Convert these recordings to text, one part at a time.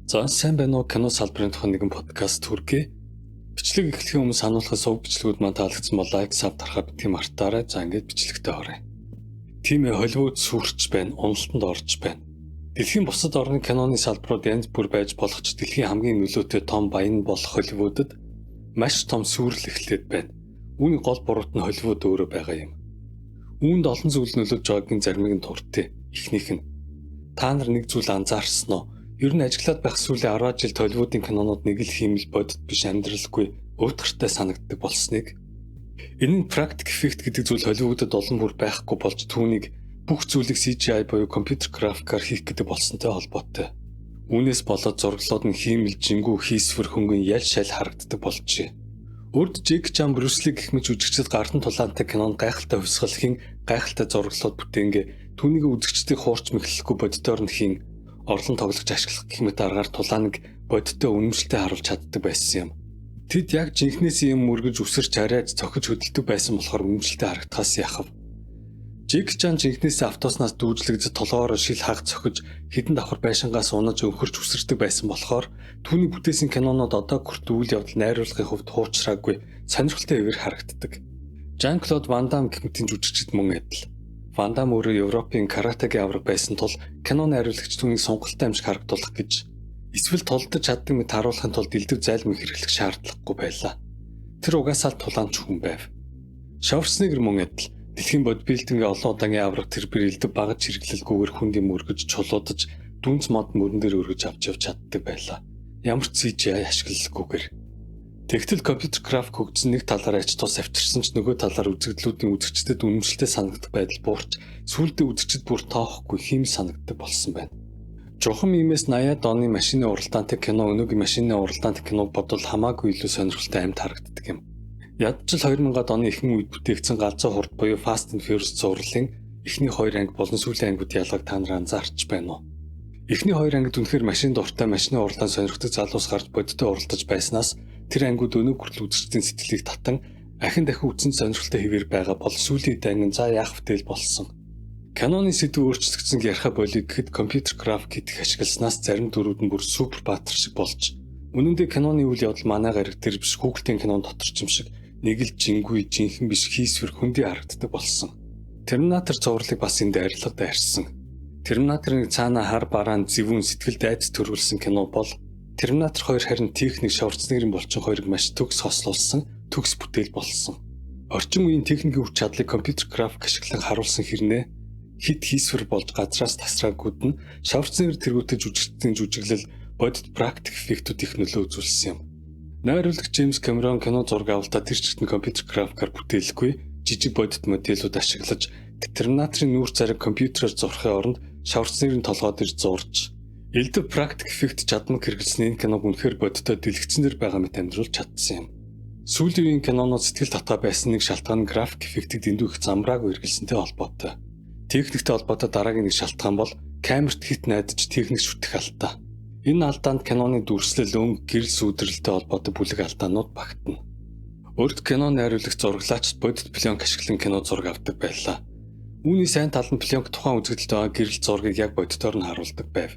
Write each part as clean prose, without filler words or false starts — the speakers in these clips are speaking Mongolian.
За сайн байна уу? Кино салбарын тухай нэгэн подкаст хүргэе. Бичлэг эхлэхийн өмнө сануулгын сувг бичлэгүүд маань таалагдсан бол лайк, саб дарахаа битгий мартаарай. За ингээд бичлэгтээ оръё. Тийм ээ, Холливуд сүрч байна, уналтанд орж байна. Дэлхийн бусад орны киноны салбарууд янз бүр байж болох ч дэлхийн хамгийн нөлөөтэй том баян болох Холливуудад маш том сүрэл эхлээд байна. Үүний гол буруут нь Холливуд өөрөө байгаа юм. Үүнд олон зүйл нөлөөлж байгаагийн заримыг нь туртээ. Эхнийх нь та нар нэг зүйл анзаарсан уу? Ер нь ажиглаад байх сүүлийн 10 жилд Холливуудын кинонууд нэг л хиймэл бодит биш, амьдралгүй өвдгөртэй санагддаг болсныг. Энэ нь практик эффект гэдэг зүйл Холливуудад олон бүр байхгүй болж түүнийг бүх зүйлийг CGI буюу компьютер графикаар хийх гэдэг болсонтой холбоотой. Үүнээс болоод зураглууд нь хиймэл жингүү хийсвэр хөнгөн яль шаль харагддаг болжээ. Урд Джеки Чан, Брюс Ли гэх мэт жүжигчид гардан тулаантай кинонд гайхалтай хувьсгалхийн, гайхалтай зураглууд бүтээнгээ түүнийг үзэгчдийг хуурч мэхлэхгүй бодитоор нь хийн орлон тоглож ашиглах гэх мэт аргаар тулааныг бодиттой үнэмшилтэй харуулж чаддаг байсан юм. Тэд яг жинхнээс юм мөргөж үсэрч арайж цохиж хөдөлдөг байсан болохоор үнэмшилтэй харагдахаас яхав. Джеки Чан жинхнээс автоснаас дүүжлэгдэж толгоороо шил хаг цохиж хідэн давхар байшингаас унаж өнхөрч үсэрдэг байсан болохоор түүний бүтээсэн кинонууд одоо хүртэл үйл явдал найруулгын хувьд хуучраагүй сонирхолтой хэвээр харагддаг. Жан-Клод Ван Дам гэх мэтийн жүжигчид мөн адил. Ван Дам өөрөө Европын каратегийн авраг байсан тул кино найруулагч түүнийг сонголттой амжиг харагдуулах гэж эсвэл тулдаж чаддаг мэт харуулахын тулд элдв зайлмаг хэрэглэх шаардлагагүй байлаа. Тэр угаасаа л тулаанч хүн байв. Шварценеггер мөн адил. Дэлхийн бодибилдингийн олон удаагийн авраг тэр бүр элдв багаж хэрэглэлгүйгээр хүнд юм өргөж чулуудаж дүнц мод мөрөн дээр өргөж авч явж чаддаг байлаа. Ямар ч CGI ашиглалгүйгээр. Тэгтэл компьютер график хөгжсөн нэг талаараа ач тус авчирсан ч нөгөө талаар үзэгдлүүдийн үзэгчдэд үнэмшилтэй санагдах байдал буурч сүүлдээ үзэгчд бүр тоохгүй хийм санагддаг болсон байна. Жухам иймээс 80-аад оны машины уралдаантай кино өнөөгийн машины уралдаантай киног бодвол хамаагүй илүү сонирхолтой амьд харагддаг юм. Ядчил 2000-ад оны ихэнх үед бүтээгдсэн галзуу хурд буюу Fast and Furious зурлалын эхний хоёр анги болон сүүлийн ангиуд ялгааг та нар анзаарч байна уу? Эхний хоёр ангид үнэхээр машин дуртай машины уралдаан сонирхдаг залуус гарч бодиттой уралдаж байснаас тэр ангиуд өнөө хүртэл үзэгчдийн сэтгэлийг татан ахин дахин үзсэн сонирхолтой хэвээр байгаа бол сүүлийн ангин за яах втэл болсон. Киноны сэдв өөрчлөгдсөн ярха болиг гэхэд компьютер график хийх ашигласнаас зарим дүрүүд нь бүр супер баатар шиг болж үнэн дээр киноны үйл явдал манай гариг дээр биш Google-ийн кинон дотор ч юм шиг нэг л жингүй жинхэн биш хийсвэр хөндий харагддаг болсон. Терминатор зурлыг бас энд арилга дайрсан. Терминаторын цаана хар бараан зэвүүн сэтгэл дайц төрүүлсэн кино бол Терминатор 2 харин техник Шварценеггерийн булчин хоёрыг маш төгс хослуулсан төгс бүтээл болсон. Орчин үеийн техникийн хүч чадлыг компьютер график ашиглан харуулсан хэрнээ хит хийсвэр болж газраас тасраагууд нь Шварценеггер тэргүүтээ жүжигчдийн жүжиглэл бодит практик эффектүүд их нөлөө үзүүлсэн юм. Найруулагч Джеймс Кэмерон кино зураг авалтаа тэр чигт нь компьютер графикаар бүтээлгүй жижиг бодит модельүүд ашиглаж Терминаторын нүүр царайг компьютероор зурхын оронд Шварценеггерийн толгой дээр зурж элдв практик эффект чадмаг хэрэглэсэн энэ киног үнэхээр бодиттой дэлгэцнэр байгаа мэт амьдруулж чадсан юм. Сүүлийн үеийн кинонууд сэтгэл татгаа байсан нэг шалтгаан нь график эффектийг дэндүү их замбраагүй хэрэглэсэнтэй холбоотой. Техниктэй холбоотой дараагийн нэг шалтгаан бол камерт хит найдаж техник шүтэх алдаа. Энэ алдаанд киноны дүрслэл өнгө гэрэл сүйдрэлтэй холбоотой бүлэг алдаанууд багтана. Өөрөд кино найруулагч зураглаач бодит пленк ашиглан кино зураг авдаг байлаа. Үүний сайн тал нь пленк тухайн үзэгдэлд байгаа гэрэл зургийг яг бодитоор нь харуулдаг байв.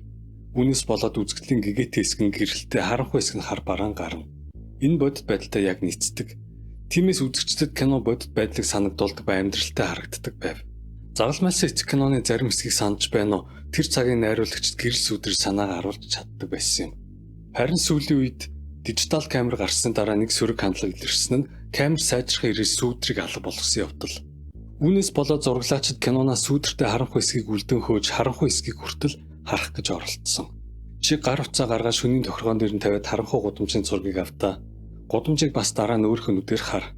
Үүнээс болоод үзэгдлийн гэгэт хэсэг нь гэрэлтэй, харанхуй хэсэг нь хар бараан гарна. Энэ бодит байдалтай яг нийцдэг. Тиймээс үзэгчдэд кино бодит байдлыг санагдуулдаг ба амьдралтай харагддаг байв. Загалмайлсан эцэг киноны зарим хэсгийг санаж байна уу? Тэр цагийн найруулагчид гэрэл сүдрэл санааг харуулж чаддаг байсан юм. Харин сүүлийн үед дижитал камер гарсны дараа нэг сөрөг хандлага илэрсэн нь камер сайжрах ирээс сүдрийг алга болгосон явдал. Үүнээс болоод зураглаачид кинонаас сүдэртэй харанхуй хэсгийг үлдэн хөөж харанхуй хэсгийг хүртэл харах гэж оролдсон. Чи гар утсаа гаргаад шөнийн тохиргоон дээр нь тавиад харанхуй гудамжийн зургийг автаа. Гудамжийг бас дараа нь өөрийнхөө нүдээр хар.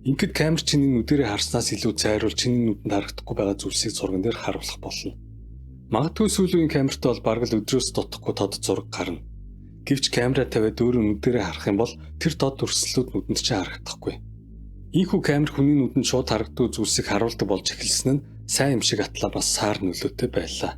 Ингээд камер чиний нүдэрээ харснаас илүү зайруул чиний нүдэнд харагдахгүй байгаа зүйлсийг зурган дээр харуулах болно. Магадгүй сүүлийн камерт бол бараг л өдрөөс дутхгүй тод зураг гарна. Гэвч камераа тавиад өөрөө нүдэрээ харах юм бол тэр тод дүрслэлүүд нүдэнд чинь харагдахгүй. Ийхүү камер хүний нүдэнд шууд харагддаг зүйлсийг харуулдаг болж эхэлсэн нь сайн юм шиг атлаа бас саар нөлөөтэй байлаа.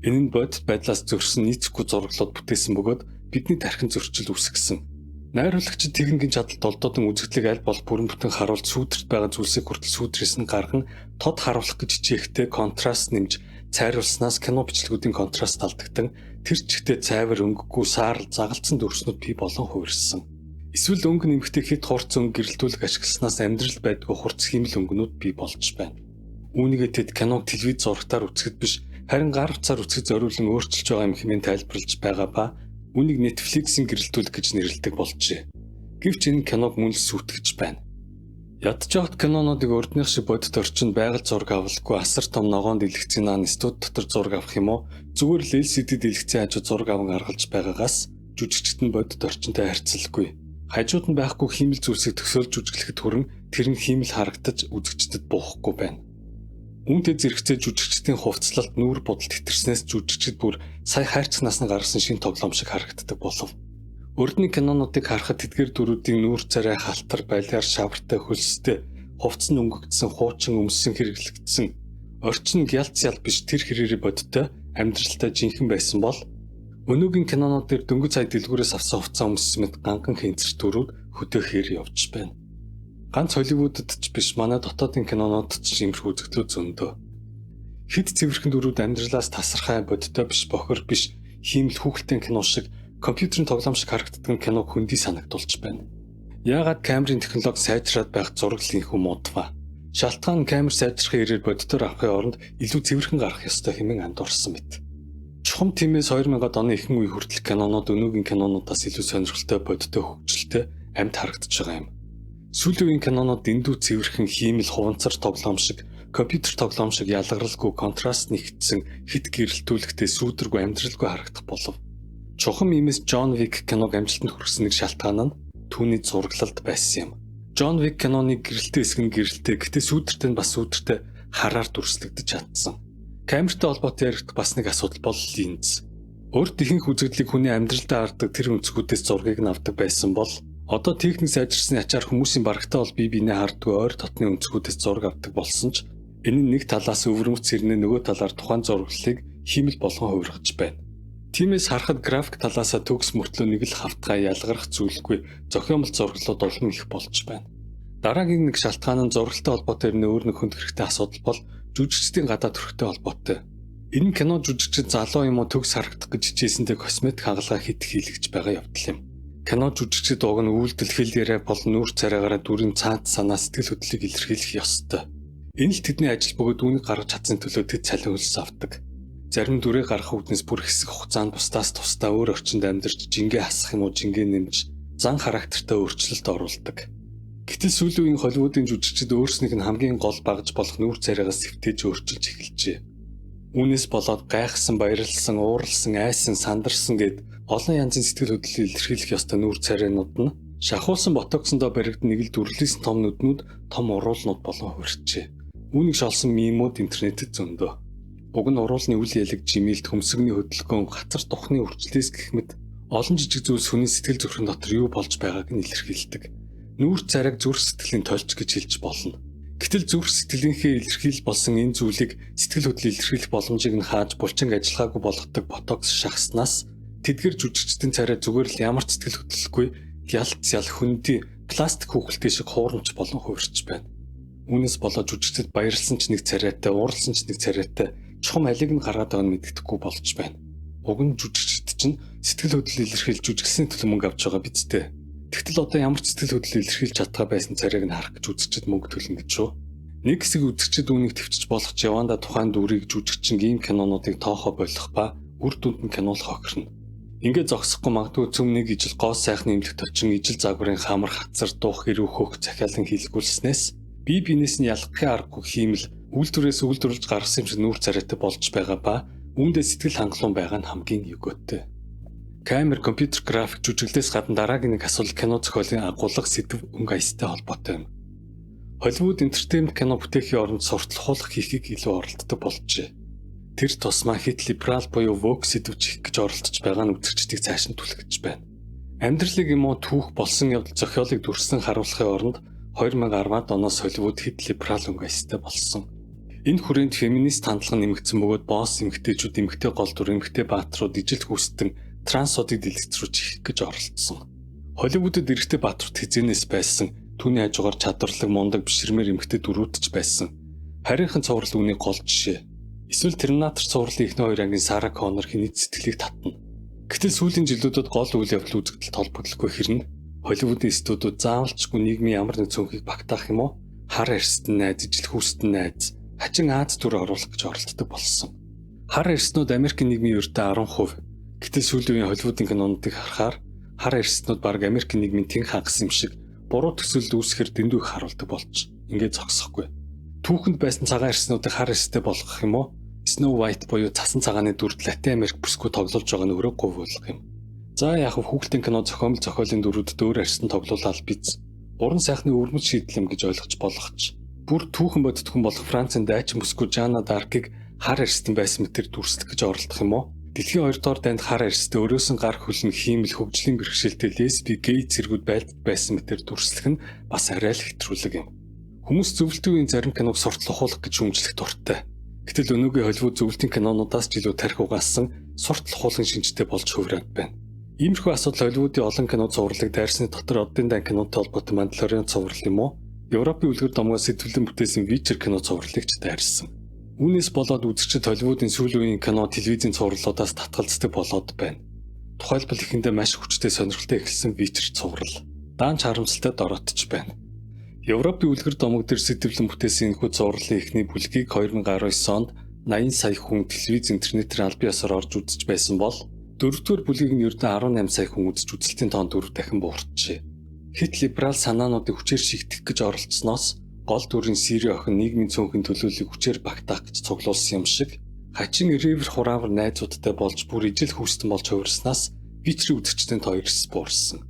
Энэ нь бодит байдлаас зөрсөн нийцэхгүй зураглууд бүтээсэн бөгөөд бидний тархин зөрчил үүсгэсэн. Найруулагчид техникийн чадалт олдоодан үзэгдлийг аль бол бүрэн бүтэн харуулж сүйдэрт байгаа зүйлсийг хүртэл сүйдрээс нь гарган тод харуулах гэж хичээхдээ контраст нэмж цайруулснаас кино бичлэгүүдийн контраст алдагдан тэр чигтээ цайвар өнгөгүй саарл загалцсан дүрснүүд бий болон хувирсан. Эсвэл өнгө нэмэхдээ хэд хурц өнгө гэрэлтүүлэг ашигласнаас амьдрал байдгүй хурц химэл өнгөнүүд бий болж байна. Үүнийгээ тэд киног телевиз зурагтаар үзэхэд биш харин гар утсаар үзэхэд зориулан өөрчилж байгаа юм хэмээн тайлбарлаж байгаа ба үүнийг Netflix-ийн гэрэлтүүлэг гэж нэрлэдэг болжээ. Гэвч энэ киног мөн л сүйтгэж байна. Ядж явахт кинонуудыг урдных шиг бодит орчинд байгаль зураг авалгүй асар том ногоон дэлгэцийн наан студ дотор зураг авах юм уу? Зүгээр л LCD дэлгэцийн хажуу зураг аван гаргалж байгаагаас жүжигчид нь бодит орчинтой харьцалгүй. Хажууд нь байхгүй хиймэл зүйлсийг төсөөлж жүжиглэхэд хүрэн тэр нь хиймэл харагдаж үзэгчдэд буухгүй байна. Үүнтэй зэрэгцээ жүжигчдийн хувцлалт нүүр бодол тэтэрснээс жүжигчид бүр сая хайрцагнаас нь гарсан шин тоглоом шиг харагддаг болов. Урдны кинонуудыг харахад тэдгээр дүрүүдийн нүүр царай халтар балиар шавартай хөлстэй хувцас нь өнгөгдсөн хуучин өмссөн хэрэглэгдсэн орчин гялц ял биш тэр хэрээрээ бодтой амьдралтай жинхэнэ байсан бол өнөөгийн кинонууд дээр дөнгөж цай дэлгүүрээс авсан хувцас өмссөн мэт ганхан хэнцэр дүрүүд хөдөөхээр явж байна. Ганц Холливуудад ч биш манай дотоодын кинонуудад ч иймэрхүү үзэгдлүүд зөндөө. Хэд цэвэрхэн дүрүүд амьдралаас тасархай бодтой биш бохор биш хиймэл хүүхэлдэйн кино шиг компьютерийн тоглоом шиг харагддаг киног хөндөй санагдулж байна. Яагаад камерын технологи сайжраад байх зураглал инхүү муудва? Шалтгаан нь камер сайжрахын ирээр бодитоор авахын оронд илүү цэвэрхэн гарах ёстой хэмээн андуурсан мэт. Чухам тиймээс 2000-ад оны ихэнх үе хүртэл кинонууд өнөөгийн кинонуудаас илүү сонирхолтой бодиттой хөгжилтэй амьд харагдаж байгаа юм. Сүүлийн үеийн кинонууд дэндүү цэвэрхэн хиймэл хуванцар тоглоом шиг компьютер тоглоом шиг ялгаралгүй контраст нэгтсэн хит гэрэлтүүлэгтэй сүүдэргүй амьдралгүй харагдах болов. Чухам иймээс John Wick киног амжилтанд хүргэсэн нэг шалтгаан нь түүний зураглалд байсан юм. John Wick киноны гэрэлтэй хэсэг нь гэрэлтэй гэтээ сүүдэртэй нь бас сүүдэртэй хараар дүрслэгдэж чадсан. Камертай холбоотой яригдах бас нэг асуудал бол линз. Өөрт ихэнх үзэгдлийг хүний амьдралдаа хардаг тэр өнцгүүдээс зургийг нь авдаг байсан бол одоо техник сайжирсны ачаар хүмүүсийн барагтаа бол бие биенээ харддаг ойр дотны өнцгүүдээс зураг авдаг болсон ч энэ нь нэг талаас өвөрмөц сэрнээ нөгөө талаар тухайн зураглалыг хиймэл болгон хувиргаж байна. Тиймээс харахад график талаасаа төгс мөртлөө нэг л хавтгай ялгарх зүйлгүй зохиомжтой зураглалууд олон их болж байна. Дараагийн нэг шалтгаан нь зурагтай холбоотой юм өөр нэг хүнд хэрэгтэй асуудал бол жүжигчдийн гадаад төрхтэй холбоотой. Энэ кино жүжигчид залуу юм уу төгс харагдах гэж хичээсэндээ косметик хагалгаа хит хийлгэж байгаа явдал юм. Кино жүжигчид уг нь үйлдэл хэл яриа болон нүүр царайгаараа дүрийн цаант санаа сэтгэл хөдлөлийг илэрхийлэх ёстой. Энэ л тэдний ажил бөгөөд үүнийг гаргаж чадсан төлөө тэд цалин хөлс авдаг. Зарим дүрээ гарах үүднээс бүр хэсэг хугацаанд бусдаас тусдаа өөр орчинд амьдарч жингээ хасах юм уу жингээ нэмж зан характертай өөрчлөлт оруулдаг. Гэтэл сүүлийн үеийн Холливуудын жүжигчид өөрснийх нь хамгийн гол багж болох нүүр царайгаас сэвтэж өөрчилж эхэлжээ. Үүнээс болоод гайхсан, баярлсан, ууралсан, айсан, сандарсан гэд олон янзын сэтгэл хөдлөлийг илэрхийлэх ёстой нүүр царайнууд нь шахуулсан ботоксондоо баригдсан нэг л дүрлэлсэн том нүднүүд, том уруулнууд болон хувирчээ. Үүнийг шолсон мемүүд интернетэд зөндөө. Уг нь уруулны үл ялэг жимэлт хөмсгөний хөдөлгөөн хацар тухны үрчлээс гэх мэт олон жижиг зүйлс хүний сэтгэл зүрхэн дотор юу болж байгааг нь илэрхийлдэг. Нүүр царайг зүрх сэтгэлийн тольч гэж хэлж болно. Гэтэл зүрх сэтгэлийнхээ илэрхийлэл болсон энэ зүйлийг сэтгэл хөдлөл илэрхийлэх боломжийг нь хааж булчинг ажиллахаагүй болгодог ботокс шахснаас тэдгэр жүжигчдийн царай зүгээр л ямар ч сэтгэл хөдлөлгүй ялц ял хөндөй пластик хүүхэлтэй шиг хуурамч болон хувирч байна. Үүнээс болоод жүжигчд баярлсан ч нэг царайтай, ууралсан ч нэг царайтай чухам алиг нь гаргаад байгааг нь мэддэхгүй болж байна. Уг нь жүжигчд чинь сэтгэл хөдлөл илэрхийлж жүжигсний төлөө мөнгө авч байгаа биз дээ. Тэгтэл одоо ямар ч сэтгэл хөдлөл илэрхийлж чадгаа байсан царайг нь харах гэж үзэгчд мөнгө төлнө гэж шүү. Нэг хэсэг үзэгчд үүнийг төвчж болгож яванда тухайн дүрийг жүжигчин ийм кинонуудыг тоохоо болох ба үр дүнд нь кинолох охирно. Ингээд зогсохгүй магадгүй цөмнийг ижил гоос сайхны эмнэлэгт очин ижил загварын хамар хацар дуух хэрэг хөөх захиалан хийлгүүлснээс бие биенээс нь ялгахын аргагүй хиймэл үйлдвэрээс үйлдвэрлэж гаргасан юм шиг нүүр царайтай болж байгаа ба үүндээ сэтгэл хангалуун байгаа нь хамгийн өгөөтэй. Камер, компьютер график жүжиглээс гадна дараагийн нэг асуудал кино зохиолын агуулга сэдв өнгө аястай холбоотой юм. Холливуд entertainment кино бүтээхийн оронд сурталхуулах хийхийг илүү оролддог болжээ. Тэр тусмаа хит либерал буюу woke сэдвч хийх гэж оролдож байгаа нь үзэгчдийг цааш нь түлхэж байна. Амьдралыг юм уу түүх болсон явдал зохиолыг дүрслэн харуулахын оронд 2010-ад оноос Холливуд хит либерал өнгө аястай болсон. Энэ хүрээнд феминист хандлага нэмэгдсэн бөгөөд босс эмэгтэйчүүд, эмэгтэй гол дүр, эмэгтэй баатрууд, ижил хүүстэн трансуудыг дэлгэцрүүлж хийх гэж оролдсон. Холливуудад эрэгтэй баатрууд хизээнээс байсан, түүний хажуугаар чадварлаг мундаг бишрмээр эмэгтэй дүрүүд ч байсан. Харийнхан цуврал үүний гол жишээ. Эсвэл Терминатор цувралын эхний хоёр ангийн Сара Коннор хэний сэтгэлийг татна. Гэтэл сүүлийн жилүүдэд гол үйл явдал үзэгдэлд холбогдлохгүй хэрнэ Холливуудын студиуд заавалчгүй нийгмийн ямар нэг цөөнхийг багтаах юм уу? Хар арьстан найз, ижил хүүстэн найз, хачин Аз төр оруулах гэж оролддог болсон. Хар арьстнууд Америкийн нийгмийн ердөө 10%. Гэтэл сүүлийн үеийн Холливуудын кинонуудыг харахаар хар арьстнууд бараг Америкийн нийгмийн тэн хагас юм шиг буруу төсөлд үүсгэхээр дэндүү их харуулдаг болж ингээд зогсохгүй. Түүхэнд байсан цагаан арьснуудыг хар арьстай болгох юм уу? Snow White буюу цасан цагааны дүрд Латин Америк бүсгүй тоглож байгаа нь өөрөө говь болох юм. За яг хүүхдийн кино зохиолын дүрүүдэд өөр арьсан тоглуулаад биз. Уран сайхны өвөрмөц шийдэл юм гэж ойлгож болох ч. Бүр түүхэн бодтхон болох Францын дайчин бүсгүй Жанна Даркийг хар арьстан байсан мэтэр дүрслэх гэж оролдох юм уу? Дэлхийн 2 дугаар дайнд хар арьстай өрөөсөн гар хөлн хиймэл хөгжлийн бэрхшээлтэй лесби гей цэргүүд байлдад байсан мэтэр дүрслэх нь бас арай л хэтрүүлэг юм. Хүмүүс зөвлөлтийн үеийн зарим киног суртал ухуулах гэж шүүмжлэх дуртай. Гэтэл өнөөгийн Холливуд зөвлөлтийн кинонуудаас ч илүү тарих угаасан суртал ухуулгын шинжтэй болж хувираад байна. Иймэрхүү асуудал Холливуудын олон кино цувралыг дайрсны дотор оддын дан кинотой холбоотой Мандалориан цуврал юм уу? Европын үлгэр домгоос сэтгэлэн бүтээсэн Вичер кино цувралыг ч дайрсан. Үүнээс болоод үзэгчид Холливуудын сүүлийн үеийн кино телевизийн цувралуудаас татгалздаг болоод байна. Тухайлбал эхэндээ маш хүчтэй сонирхолтой эхэлсэн Вичер цуврал даанч харамсалтай дороотч байна. Европын үлгэр домог дээр сэтгэлэн бүтээсэн энэхүү цувралын эхний бүлгийг 2019 онд 80 сая хүн телевиз интернетээр аль биесээр орж үзэж байсан бол дөрөвдүгээр бүлгийг нь ердөө 18 сая хүн үзэж үзэлтийн тоон 4 дахин буурчээ. Хит либерал санаануудыг хүчээр шигдэх гэж оролцсноос гол дүрийн Сири охин нийгмийн цөөнхийн төлөөллийг хүчээр багтаах гэж цуглуулсан юм шиг хачин Ривер хураавар найзуудтай болж бүр ижил хүүстэн болж хувирснаас Вичрийн үзэгчдэнд хоёрс буурсан.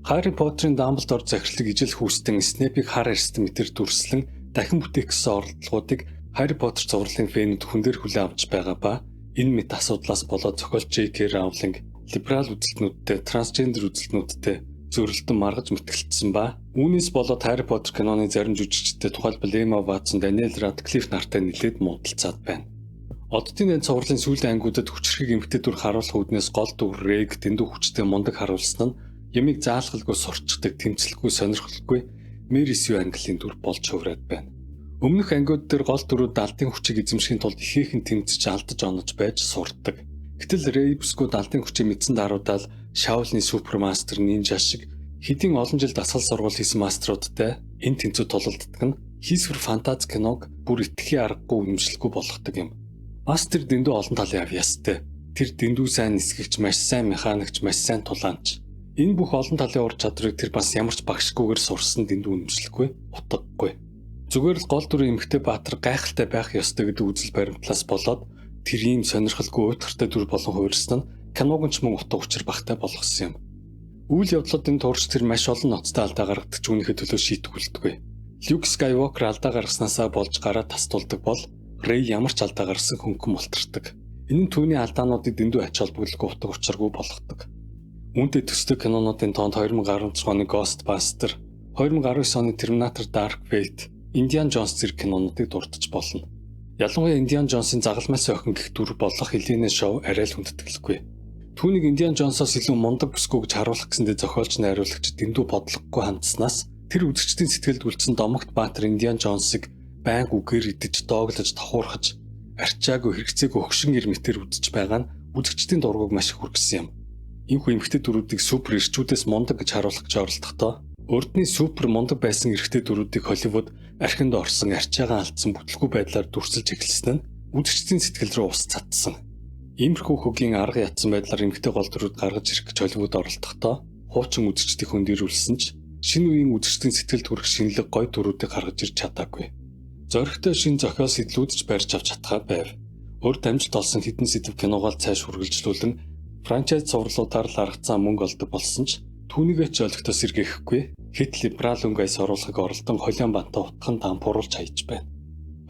Harry Potter-ын Дамблдор захирлыг ижил хүүстэн Снэпийг хар арьстан мэтэр дүрслэн дахин бүтээх гэсэн оролдлогуудыг Harry Potter цувралын фэнүүд хүн дээр хүлээн авч байгаа ба энэ мэт асуудлаас болоод зохиолч J.K. Rowling либерал үзэлтнүүдтэй, трансгендер үзэлтнүүдтэй зөрөлдөн маргаж мэтгэлцсэн ба үүнээс болоод Harry Potter киноны зарим жүжигчдтэй тухайлбал Emma Watson, Daniel Radcliffe нартай нэлээд муудалцаад байна. Оддын дан цувралын сүүлийн ангиудад хүчрхэг эмгтэй дүр харуулах үүднээс гол дүр Рэг дэндүү хүчтэй мундаг харуулсан нь ямиг заалгалгүй сурчдаг, тэмцэлгүй, сонирхолгүй Mary Sue английн дүр болж хувраад байна. Өмнөх ангиуд дээр гол дүрүүд алдын хүчийг эзэмшихийн тулд ихээхэн тэмцэж алдаж онож байж сурдаг. Гэтэл Рэй бүсгүүд алдын хүчийг мэдсэн даруйдаал Shaolin Supermaster Ninja шиг хэдийн олон жил дасгал сургууль хийсэн мастеруудтай энэ тэнцүү тулалддаг нь хийсвэр фантази киног бүр итгэхийн аргагүй үнэмшилгүй болгодог юм. Мастер дэндүү олон талын авьяастай. Тэр дэндүү сайн нисгэгч, маш сайн механикч, маш сайн тулаанч. Энэ бүх олон талын ур чадварыг тэр бас ямарч багшгүйгээр сурсан дэндүү үнэмшилгүй, утгагүй. Зүгээр л гол дүрийн эмэгтэй баатар гайхалтай байх ёстой гэдэг үзэл баримтлаас болоод тэр ийм сонирхолгүй уйтгартай дүр болон хувирсан нь киног ч мөн утга учир багтай болгосон юм. Үйл явдлуудын турш тэр маш олон ноцтой алдаа гаргадаг ч үүнийхээ төлөө шийтгүүлдэггүй. Люк Скайуокер алдаа гаргаснасаа болж гараа тасдуулдаг бол Рэй ямар ч алдаа гаргасан хөнгөн мултардаг. Энэ нь түүний алдаануудыг дэндүү ач холбогдолгүй утга учиргүй болгодог. Үүнтэй төстэй кинонуудын тоонд 2016 оны Ghostbuster, 2019 оны Terminator Dark Fate, Indiana Jones зэрэг кинонуудыг дурдж болно. Ялангуяа Indiana Jones-ын загалмайлсан охин гэх дүр болох Helena Shaw арай л хүндэтгэлгүй. Түүнийг Indiana Jones-оос илүү мундаг бүсгүй гэж харуулах гэсэндээ зохиолч найруулагч дэндүү бодлогогүй хандснаас тэр үзэгчдийн сэтгэлд үлдсэн домогт баатар Indiana Jones-ыг байнга үгээр идэж, дооглож, тохуурхаж, арчаагүй хэрэгцээгүй хөгшин ирмэтээр үзэж байгаа нь үзэгчдийн дургуйг маш их хүргэсэн юм. Иймэрхүү эмэгтэй дүрүүдийг супер ирчүүдээс мундаг гэж харуулах гэж оролдохдоо урдны супер мундаг байсан эрэгтэй дүрүүдийг Холливуд архинд орсон арчаагаа алдсан бүтлгүй байдлаар дүрсэлж эхэлсэн нь үзэгчдийн сэтгэл рүү ус цадсан. Иймэрхүү хөгийн арга ятсан байдлаар эмэгтэй гол дүрүүд гаргаж ирэх гэж Холливуд оролдохдоо хуучин үзэгчдийг хөндөрүүлсэн ч шинэ үеийн үзэгчдийн сэтгэлд хүрэх шинэлэг гой дүрүүдийг гаргаж ирж чадаагүй. Зоригтой шинэ зохиол сэтлүүдж барьж авч чадхаа байв. Урд амжилт олсон хэдэн сэдв киногоо цааш үргэлжлүүлэн франчайз цувралуудаар л аргацсан мөнгө олдог болсон ч түүнийгээ ч олигтос сэргээхгүй хит либерал өнгөс оруулахыг оролдон холиан бантаа утхан дампууруулж хайж байна.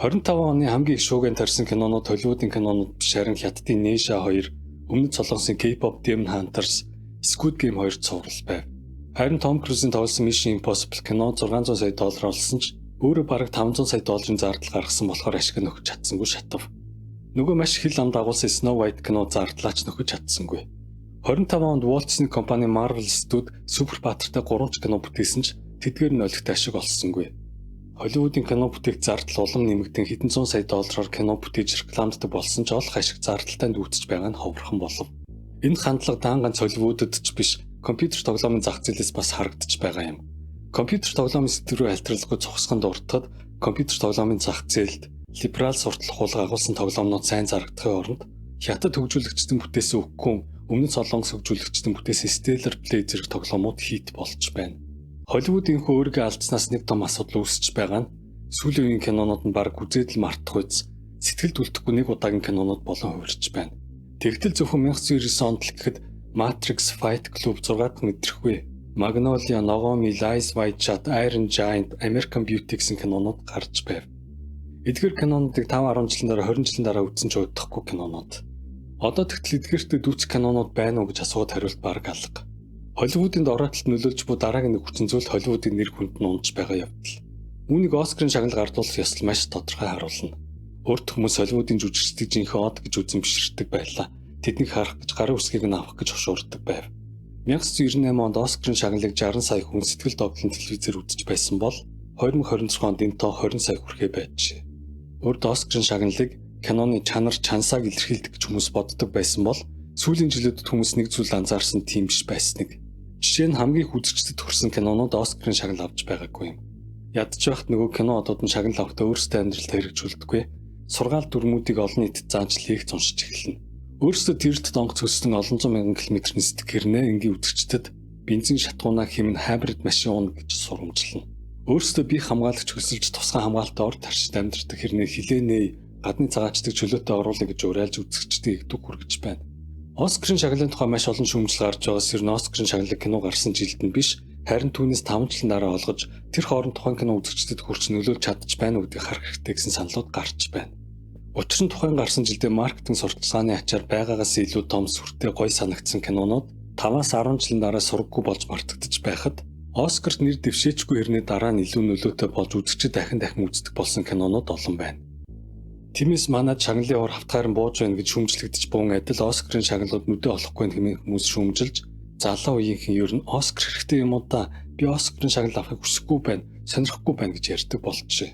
25 оны хамгийн их шуугиан тарьсан кинонууд Холливуудын кинонууд биш харин Хятадын Нэша 2, Өмнөд Солонгосын K-pop Demon Hunters, Squid Game 2 цуврал байв. Харин Том Крузын тоглосон Mission Impossible кино $600 сая олсон ч өөрөө бараг $500 сая зардал гаргасан болохоор ашиг нөхөж чадсангүй шатав. Нөгөө маш хил ам дагуулсан Snow White кино зардлаач нөхөж чадсангүй. 25 онд Walt Disney компани Marvel студ Супер Баатартай 3 кино бүтээсэн ч тэдгээр нь олигтой ашиг олсонгүй. Холливуудын кино бүтээх зардал улам нэмэгдэн хэдэн зуун сая доллараар кино бүтээж рекламддаг болсон ч олох ашиг зардалтай дүүцэж байгаа нь ховрхон болов. Энэ хандлага даан ганц Холливуудад ч биш, компьютер тоглоомын зах зээлээс бас харагдаж байгаа юм. Компьютер тоглоомын сэдв рүү альтралгүй цогсгонд уртахад компьютер тоглоомын зах зээлд либерал суртал хуулга агуулсан тоглоомнууд сайн зарагдахын оронд хятад хөгжүүлэгчдийн бүтээсэн өгөхгүй өмнөд солонгос хөгжүүлэгчдийн бүтээсэн Stellar Blade зэрэг тоглоомууд хит болж байна. Холливуудын өөрийгөө алдснаас нэг том асуудал үүсэж байгаа нь сүүлийн үеийн кинонууд нь бараг үзээд л мартах үз, сэтгэлд үлдэхгүй нэг удаагийн кинонууд болон хувирч байна. Тэгтэл зөвхөн 1999 онд л гэхэд Matrix, Fight Club 6 дахь мэдрэхүй, Magnolia, Nogomi, Eyes Wide Shut, Iron Giant, American Beauty гэсэн кинонууд гарч байв. Эдгээр кинонуудыг 5-10 жилийн дараа 20 жилийн дараа үзсэн ч удахгүй кинонууд. Одоо тэгтэл эдгээртээ дүүцэх кинонууд байна уу гэж асууад хариулт бараг алга. Холливуудын дороотолд нөлөөлж буй дараагийн нэг хүчин зүйл Холливуудын нэр хүнд нь унаж байгаа явдал. Үүнийг Оскарын шагнал гардуулах ёслол маш тодорхой харуулна. Урд хүмүүс Холливуудын жүжигчдийг жинхэнэ од гэж үзэн биширдэг байлаа. Тэднийг харах гэж гарын үсгийг нь авах гэж хошуурдаг байв. 1998 онд Оскарын шагналыг 60 сая хүн сэтгэл догтлон телевизээр үзэж байсан бол 2026 онд энэ тоо 20 сая хүрэхээ байжээ. Урд Оскарын шагналыг киноны чанар чансааг илэрхийлдэг гэж хүмүүс боддог байсан бол сүүлийн жилүүдэд хүмүүс нэг зүйл анзаарсан тийм биш байсныг. Жишээ нь хамгийн их үзэгчдэд хүрсэн кинонууд Оскарын шагнал авч байгаагүй юм. Ядж байхад нөгөө киноодод нь шагнал авахдаа өөрсдөө амьдралд хэрэгжүүлдэггүй. Сургаал дүрмүүдийг олон нийтэд заанчлахыг уншиж эхэлнэ. Өөрсдөө тэрд донгоц өссөн олон зуун мянган километрийн сэтгэрнээ энгийн үзэгчдэд бензин шатгуунаа хэмнэн хайбрид машин уна гэж сурамжилна. Өөрсдөө бие хамгаалагч хөсөлж тусгай хамгаалалтаа ор таршид амьдардаг хэрнээ хилээнээ гадны цагаачдаг чөлөөтэй оруулах гэж уриалж үзэгчдийг игдэг хүргэж байна. Оскарын шагналын тухай маш олон шүүмжил гарч байгаас ер нь Оскарын шагналыг кино гарсан жилд нь биш, харин түүнээс 5 жилийн дараа олгож тэр хооронд тухайн кино үзэгчдэд хүрч нөлөөлж чадчих байна уу гэдгийг харах хэрэгтэй гэсэн саналууд гарч байна. Учир нь тухайн гарсан жилдээ маркетинг сурталчилгааны ачаар байгаагаас илүү том сүртэй гоё санагдсан кинонууд 5-аас 10 жилийн дараа сургаггүй болж мартагдаж байхад Оскарт нэр дэвшээчгүй хэрнээ дараа нь илүү нөлөөтэй болж үзэгчид дахин үздэг болсон кинонууд олон байна. Тиймээс манайд шагналын ор хавтгаарн бууж байна гэж шүүмжлэгдэж буун адил Оскарын шагналууд нүдэ олохгүй хэмээн хүмүүс шүүмжилж залуу үеийнхэн ер нь Оскар хэрэгтэй юм уу да би Оскарын шагнал авахыг хүсэхгүй байна, сонирхгүй байна гэж ярьдаг болчихжээ.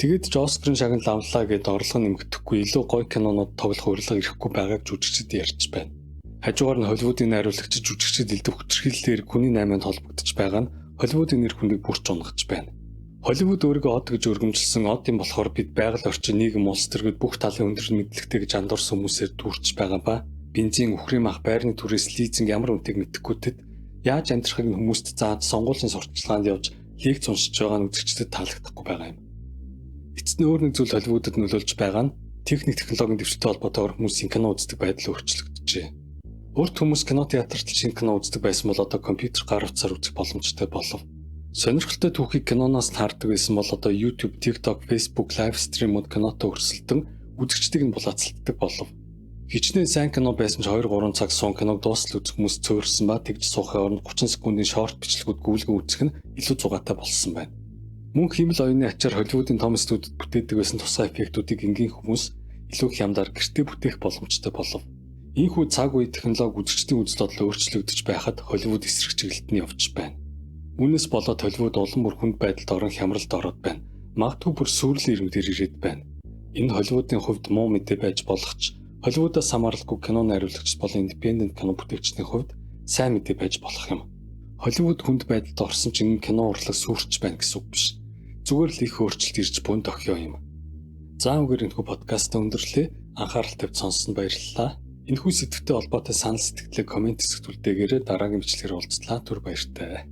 Тэгээд ч Оскарын шагнал авлаа гэдээ орлого нэмэгдэхгүй илүү гоё кинонууд тоглох урилга ирэхгүй байгааг жүжигчид ярьж байна. Хажуугаар нь Холливуудын найруулагч жүжигчид элдв хүчрхийллээр хүний 8-нд холбогдож байгаа нь Холливуудын нэр хүндийг бүрч унгаж байна. Холливуд өөрийгөө од гэж өргөмжилсөн од юм болохоор бид байгаль орчин нийгэм улс төрөд бүх талын өндөр мэдлэгтэй гэж андуурсан хүмүүсээр дүүрч байгаа ба бензин үхрийн мах байрны түрээс лизинг ямар үнэтэйг мэдэхгүйтэд яаж амьдрахыг нь хүмүүст зааж сонгуулийн сурталчилгаанд явж лекц уншиж байгаа нь үзэгчдэд таалагдахгүй байгаа юм. Эцэст нь өөр нэг зүйл Холливуудад нөлөөлж байгаа нь техник технологийн дэвшилттэй холбоотойгоор хүмүүсийн кино үздэг байдал өөрчлөгдөжээ. Урд хүмүүс кино театрт шинэ кино үздэг байсан бол одоо компьютер гар утсаар үзэх боломжтой болов. Сонирхолтой түүхийг киноноос хардаг байсан бол одоо YouTube, TikTok, Facebook лайв стримүүд кинотой өрсөлдөн үзэгчдийг нь булаацалддаг болов. Хичнээн сайн кино байсан ч 2-3 цаг суун киног дуустал үзэх хүмүүс цөөрсөн ба тэгж суухын оронд 30 секундын шорт бичлэгүүд гүйлгэн үзэх нь илүү зугаатай болсон байна. Мөн хэмэл оюуны ачаар Холливуудын том студид бүтээдэг байсан тусгай эффектүүдийг энгийн хүмүүс илүү хямдар гэртээ бүтээх боломжтой болов. Ийхүү цаг үе технологи үзэгчдийн үзэл бодол өөрчлөгдөж байхад Холливуд эсрэг чиглэлд нь явж байна. Үүнээс болоод Холливуд улам бүр хүнд байдалд орон хямралд ороод байна. Магадгүй бүр сүрэл ирмээр ирээд байна. Энэ Холливуудын хувьд муу мэдээ байж болох ч Холливуудаас хамааралгүй кино найруулагч болон индипендент кино бүтээгчдийн хувьд сайн мэдээ байж болох юм. Холливуд хүнд байдалд орсон ч энэ кино урлаг сүрч байна гэсэн үг биш. Зүгээр л их өөрчлөлт ирж буй тохио юм. За үгээр энэхүү подкаст өндөрлөө. Анхаарал тавьж сонссонд баярлалаа. Энэхүү сэдвтэй холбоотой санал сэтгэлээ комент хэсэгт үлдээгээрэй. Дараагийн бичлэгээр уулзлаа. Түр баяртай.